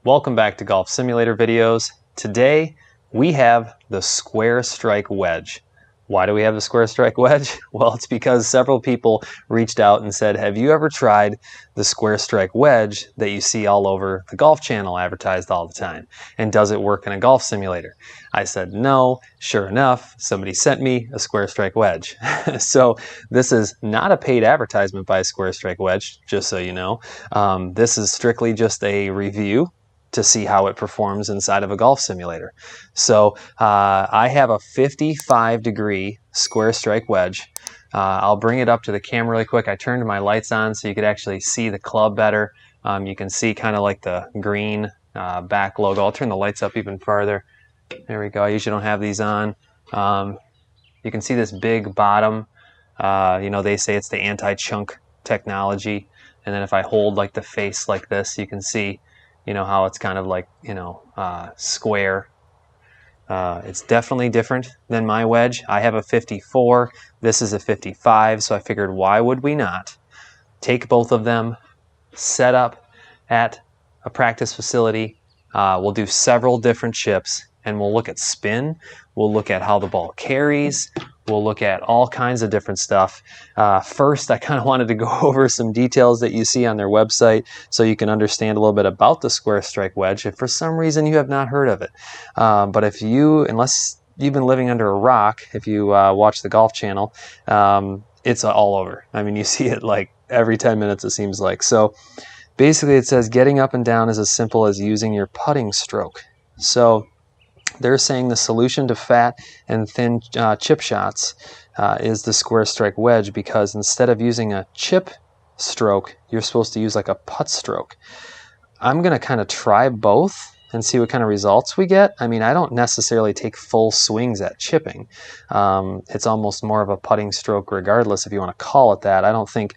Welcome back to Golf Simulator videos. Today we have the Square Strike Wedge. Why do we have the Square Strike Wedge? Well, it's because several people reached out and said, have you ever tried the Square Strike Wedge that you see all over the Golf Channel advertised all the time? And does it work in a golf simulator? I said no. Sure enough, somebody sent me a Square Strike Wedge. So this is not a paid advertisement by Square Strike Wedge, just so you know. This is strictly just a review to see how it performs inside of a golf simulator. So I have a 55-degree Square Strike Wedge. I'll bring it up to the camera really quick. I turned my lights on so you could actually see the club better. You can see kind of like the green back logo. I'll turn the lights up even farther. There we go. I usually don't have these on. You can see this big bottom. You know, they say it's the anti-chunk technology. And then if I hold like the face like this, you can see how it's kind of like, square. It's definitely different than my wedge. I have a 54. This is a 55. So I figured, why would we not take both of them, set up at a practice facility. We'll do several different chips and we'll look at spin. We'll look at how the ball carries. We'll look at all kinds of different stuff. First, I kind of wanted to go over some details that you see on their website so you can understand a little bit about the Square Strike Wedge if for some reason you have not heard of it. But unless you've been living under a rock, if you watch the Golf Channel, it's all over. I mean, you see it like every 10 minutes, it seems like. So basically it says getting up and down is as simple as using your putting stroke. So they're saying the solution to fat and thin chip shots is the Square Strike Wedge, because instead of using a chip stroke, you're supposed to use like a putt stroke. I'm going to kind of try both and see what kind of results we get. I mean, I don't necessarily take full swings at chipping. It's almost more of a putting stroke regardless, if you want to call it that. I don't think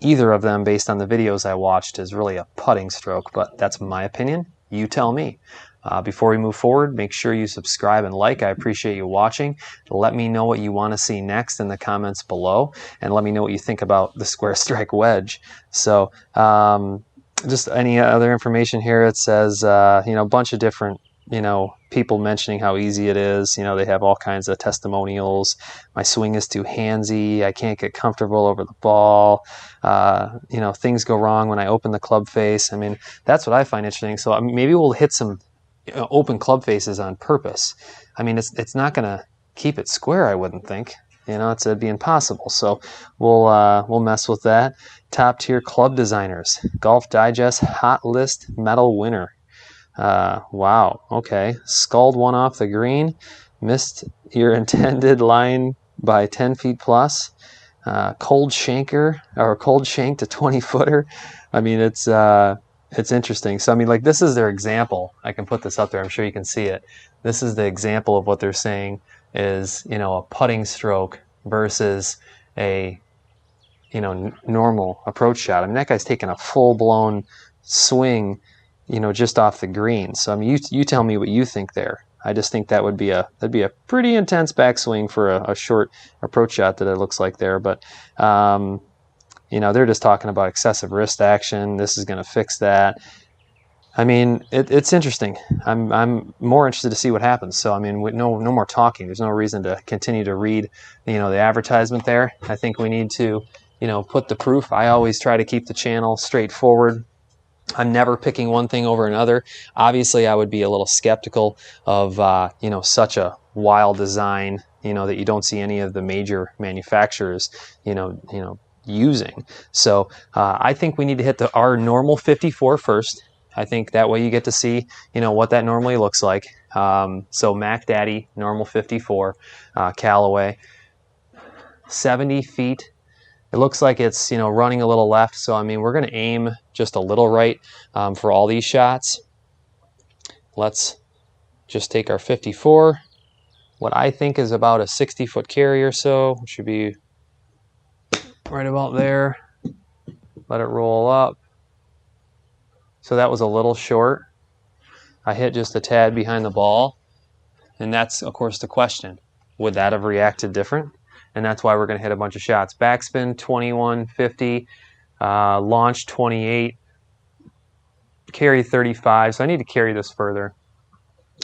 either of them, based on the videos I watched, is really a putting stroke, but that's my opinion. You tell me. Before we move forward, make sure you subscribe and like. I appreciate you watching. Let me know what you want to see next in the comments below, and let me know what you think about the Square Strike Wedge. So just any other information here, it says a bunch of different people mentioning how easy it is. They have all kinds of testimonials. My swing is too handsy. I can't get comfortable over the ball. Things go wrong when I open the club face. I mean, that's what I find interesting. So maybe we'll hit some open club faces on purpose. I mean, it's not going to keep it square, I wouldn't think. It'd be impossible. So we'll mess with that. Top tier club designers, Golf Digest Hot List Medal winner. Wow. Okay. Sculled one off the green, missed your intended line by 10 feet plus. Cold shanked a 20-footer. I mean, it's interesting. So, I mean, like, this is their example. I can put this up there. I'm sure you can see it. This is the example of what they're saying is, a putting stroke versus a, normal approach shot. I mean, that guy's taking a full-blown swing, just off the green. So, I mean, you tell me what you think there. I just think that'd be a pretty intense backswing for a short approach shot that it looks like there. But, they're just talking about excessive wrist action. This is going to fix that. I mean, it's interesting. I'm more interested to see what happens. So, I mean, no more talking. There's no reason to continue to read, the advertisement there. I think we need to, put the proof. I always try to keep the channel straightforward. I'm never picking one thing over another. Obviously, I would be a little skeptical of, such a wild design, that you don't see any of the major manufacturers, using. So I think we need to hit our normal 54 first. I think that way you get to see, what that normally looks like. So Mac Daddy, normal 54, Callaway, 70 feet. It looks like it's, running a little left. So, I mean, we're going to aim just a little right for all these shots. Let's just take our 54, what I think is about a 60-foot carry or so. It should be right about there. Let it roll up. So that was a little short. I hit just a tad behind the ball. And that's, of course, the question. Would that have reacted different? And that's why we're going to hit a bunch of shots. Backspin, 2150. Launch, 28. carry 35, so I need to carry this further.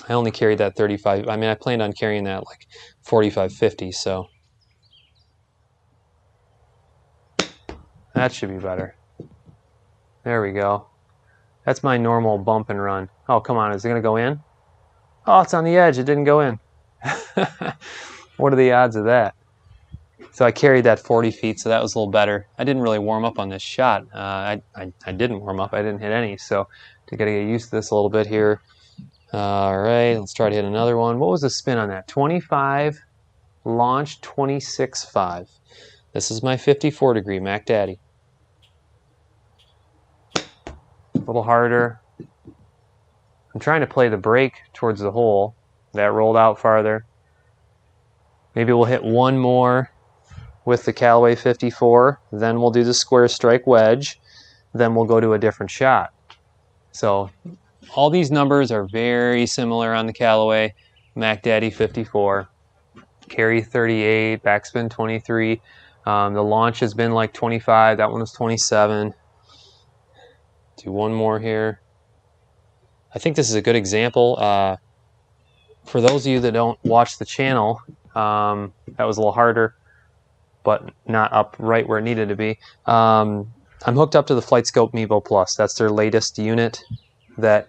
I only carried that 35. I mean, I planned on carrying that like 45, 50, so that should be better. There we go. That's my normal bump and run. Oh, come on, is it gonna go in? Oh, it's on the edge, it didn't go in. What are the odds of that? So I carried that 40 feet, so that was a little better. I didn't really warm up on this shot. I didn't warm up, I didn't hit any, so I gotta get used to this a little bit here. All right, let's try to hit another one. What was the spin on that? 25, launch 26.5. This is my 54 degree Mac Daddy. A little harder. I'm trying to play the break towards the hole. That rolled out farther. Maybe we'll hit one more with the Callaway 54. Then we'll do the Square Strike Wedge. Then we'll go to a different shot. So all these numbers are very similar on the Callaway Mac Daddy 54. Carry 38, backspin 23. The launch has been like 25. That one was 27. Do one more here. I think this is a good example. For those of you that don't watch the channel, that was a little harder, but not up right where it needed to be. I'm hooked up to the FlightScope Mevo Plus. That's their latest unit that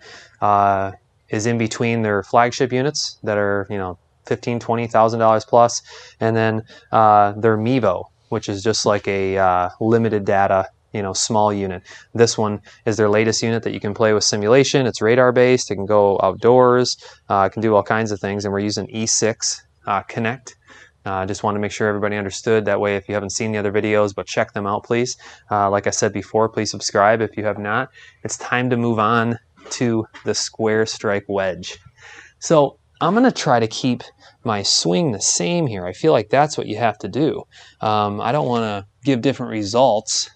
is in between their flagship units that are, you know, $15,000, $20,000 plus, and then their Mevo, which is just like a limited data, you know, small unit. This one is their latest unit that you can play with simulation. It's radar based. It can go outdoors. It can do all kinds of things, and we're using E6 Connect. Just want to make sure everybody understood. That way, if you haven't seen the other videos, but check them out, please. Like I said before, please subscribe if you have not. It's time to move on to the Square Strike Wedge. So I'm going to try to keep my swing the same here. I feel like that's what you have to do. I don't want to give different results,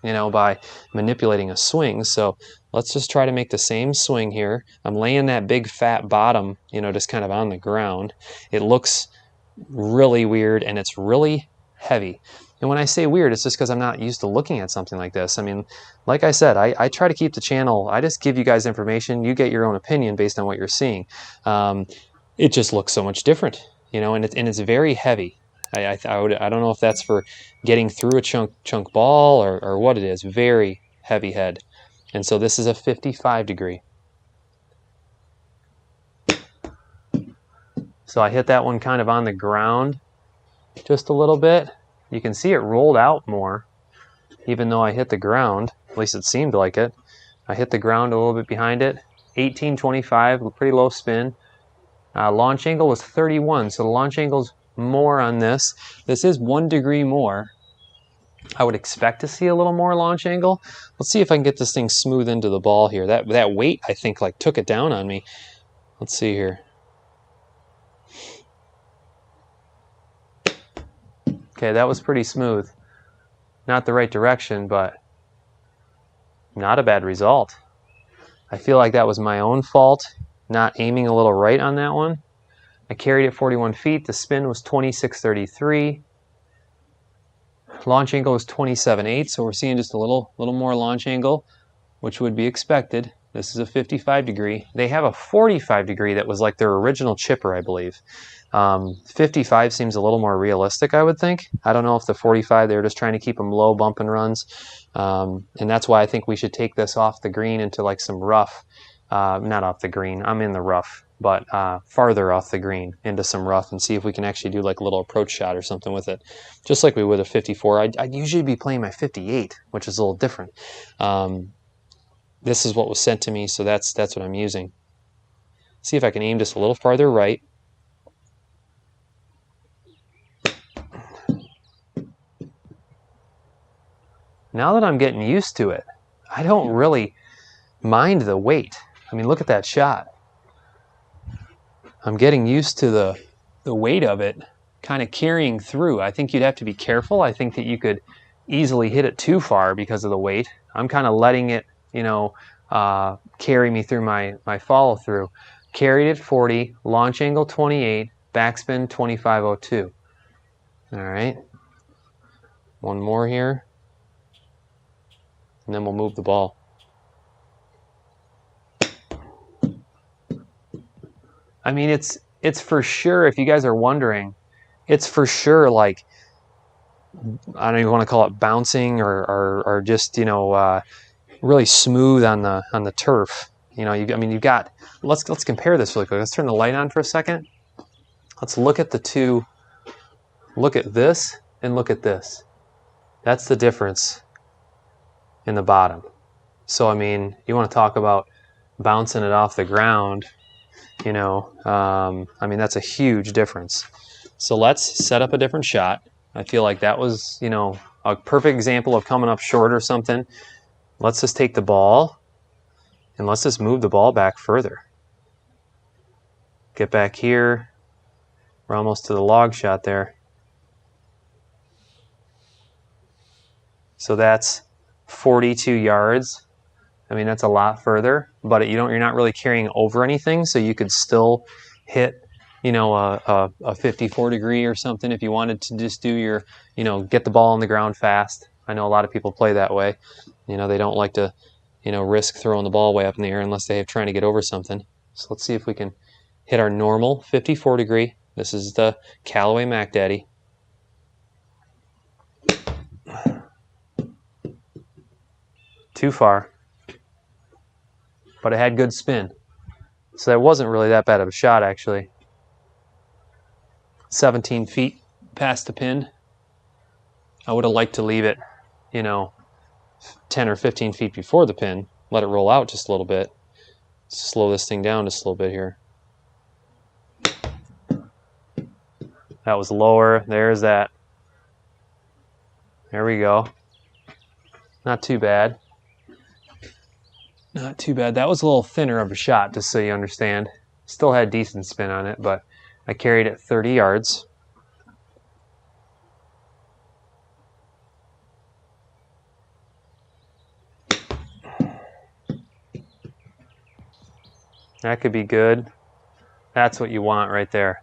you know, by manipulating a swing. So let's just try to make the same swing here. I'm laying that big fat bottom, you know, just kind of on the ground. It looks really weird and it's really heavy. And when I say weird, it's just because I'm not used to looking at something like this. I mean, like I said, I try to keep the channel, I just give you guys information. You get your own opinion based on what you're seeing. It just looks so much different, you know, and it's very heavy. I don't know if that's for getting through a chunk ball or what it is. Very heavy head. And so this is a 55 degree. So I hit that one kind of on the ground just a little bit. You can see it rolled out more, even though I hit the ground. At least it seemed like it. I hit the ground a little bit behind it. 1825, pretty low spin. Launch angle was 31, so the launch angle's more on this. This is 1 degree more. I would expect to see a little more launch angle. Let's see if I can get this thing smooth into the ball here. That weight, I think, like took it down on me. Let's see here. Okay, that was pretty smooth. Not the right direction, but not a bad result. I feel like that was my own fault, not aiming a little right on that one. I carried it 41 feet. The spin was 26.33. Launch angle was 27.8, so we're seeing just a little more launch angle, which would be expected. This is a 55 degree. They have a 45 degree that was like their original chipper, I believe. 55 seems a little more realistic, I would think. I don't know if the 45, they were just trying to keep them low bump and runs. And that's why I think we should take this off the green into like some rough, not off the green, I'm in the rough, but farther off the green into some rough and see if we can actually do like a little approach shot or something with it. Just like we would a 54. I'd usually be playing my 58, which is a little different. This is what was sent to me, so that's what I'm using. See if I can aim just a little farther right. Now that I'm getting used to it, I don't really mind the weight. I mean, look at that shot. I'm getting used to the weight of it kind of carrying through. I think you'd have to be careful. I think that you could easily hit it too far because of the weight. I'm kind of letting it, you know, carry me through my follow through. Carried at 40, launch angle 28, backspin 25.02. All right. One more here. And then we'll move the ball. I mean, it's for sure, if you guys are wondering, it's for sure like, I don't even want to call it bouncing or just, you know, really smooth on the turf. You know, I mean, you've got, let's compare this really quick. Let's turn the light on for a second. Let's look at the two, look at this and look at this. That's the difference in the bottom. So, I mean, you want to talk about bouncing it off the ground, you know, I mean, that's a huge difference. So let's set up a different shot. I feel like that was, you know, a perfect example of coming up short or something. Let's just take the ball and let's just move the ball back further. Get back here. We're almost to the log shot there. So that's 42 yards. I mean, that's a lot further, but you're not really carrying over anything, so you could still hit, you know, a 54 degree or something if you wanted to just do your, you know, get the ball on the ground fast. I know a lot of people play that way. You know, they don't like to, you know, risk throwing the ball way up in the air unless they're trying to get over something. So let's see if we can hit our normal 54 degree. This is the Callaway Mac Daddy. Too far, but it had good spin. So that wasn't really that bad of a shot, actually. 17 feet past the pin. I would have liked to leave it, you know, 10 or 15 feet before the pin. Let it roll out just a little bit. Slow this thing down just a little bit here. That was lower. There's that. There we go. Not too bad. Not too bad. That was a little thinner of a shot, just so you understand. Still had decent spin on it, but I carried it 30 yards. That could be good. That's what you want right there.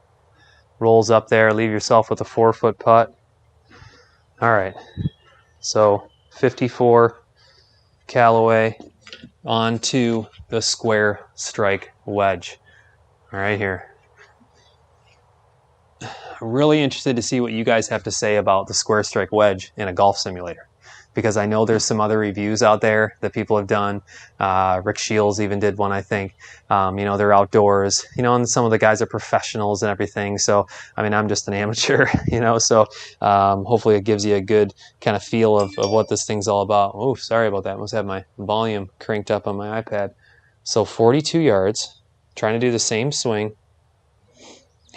Rolls up there. Leave yourself with a 4-foot putt. All right. So 54 Callaway onto the Square Strike Wedge. All right, here. I'm really interested to see what you guys have to say about the Square Strike Wedge in a golf simulator, because I know there's some other reviews out there that people have done. Rick Shields even did one, I think. You know, they're outdoors, you know, and some of the guys are professionals and everything. So, I mean, I'm just an amateur, you know, so hopefully it gives you a good kind of feel of what this thing's all about. Oh, sorry about that. I must have my volume cranked up on my iPad. So 42 yards, trying to do the same swing.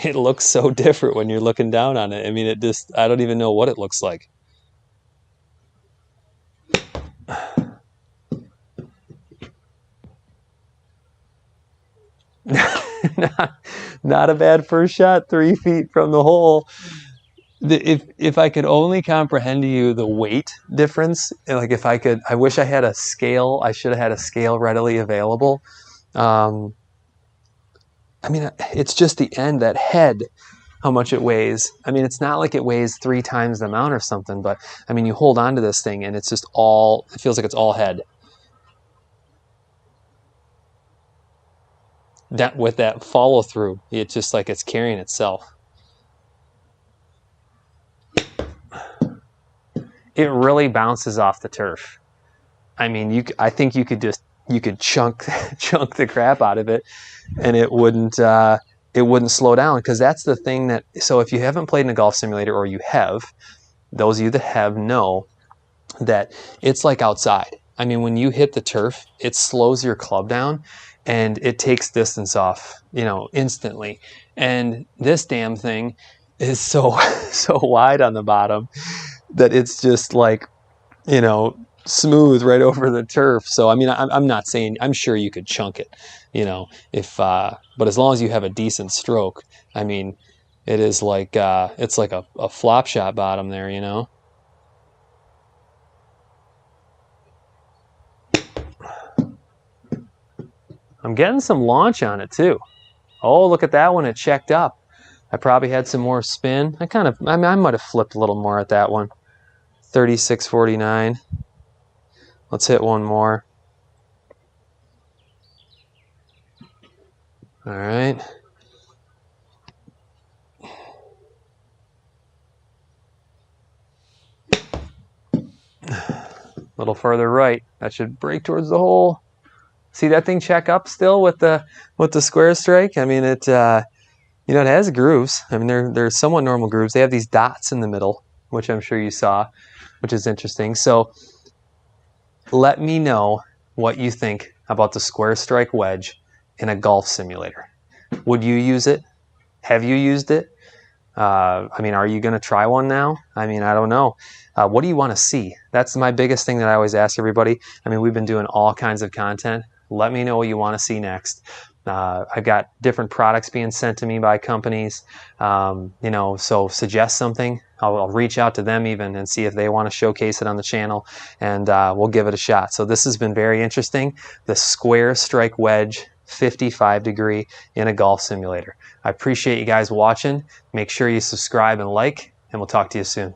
It looks so different when you're looking down on it. I mean, it just, I don't even know what it looks like. not a bad first shot, 3 feet from the hole. If I could only comprehend to you the weight difference, like if I could, I wish I had a scale. I should have had a scale readily available. I mean, it's just the end, that head, how much it weighs. I mean, it's not like it weighs 3 times the amount or something, but I mean, you hold on to this thing and it's just all, it feels like it's all head. That with that follow through, it's just like it's carrying itself. It really bounces off the turf. I mean, I think you could chunk the crap out of it, and it wouldn't slow down, because that's the thing that. So if you haven't played in a golf simulator, or you have, those of you that have know that it's like outside. I mean, when you hit the turf, it slows your club down, and it takes distance off, you know, instantly. And this damn thing is so so wide on the bottom that it's just like, you know, smooth right over the turf. So I mean, I'm not saying, I'm sure you could chunk it, you know, if but as long as you have a decent stroke, I mean, it is like it's like a flop shot bottom there, you know. I'm getting some launch on it too. Oh, look at that one, it checked up. I probably had some more spin. I might have flipped a little more at that one. 36.49. Let's hit one more. All right. little further right. That should break towards the hole. See that thing check up still with the Square Strike? I mean, it you know, it has grooves. I mean, they're somewhat normal grooves. They have these dots in the middle, which I'm sure you saw, which is interesting. So let me know what you think about the Square Strike Wedge in a golf simulator. Would you use it? Have you used it? I mean, are you going to try one now? I mean, I don't know. What do you want to see? That's my biggest thing that I always ask everybody. I mean, we've been doing all kinds of content. Let me know what you want to see next. I've got different products being sent to me by companies, you know, so suggest something. I'll reach out to them even and see if they want to showcase it on the channel, and we'll give it a shot. So this has been very interesting. The Square Strike Wedge 55 degree in a golf simulator. I appreciate you guys watching. Make sure you subscribe and like, and we'll talk to you soon.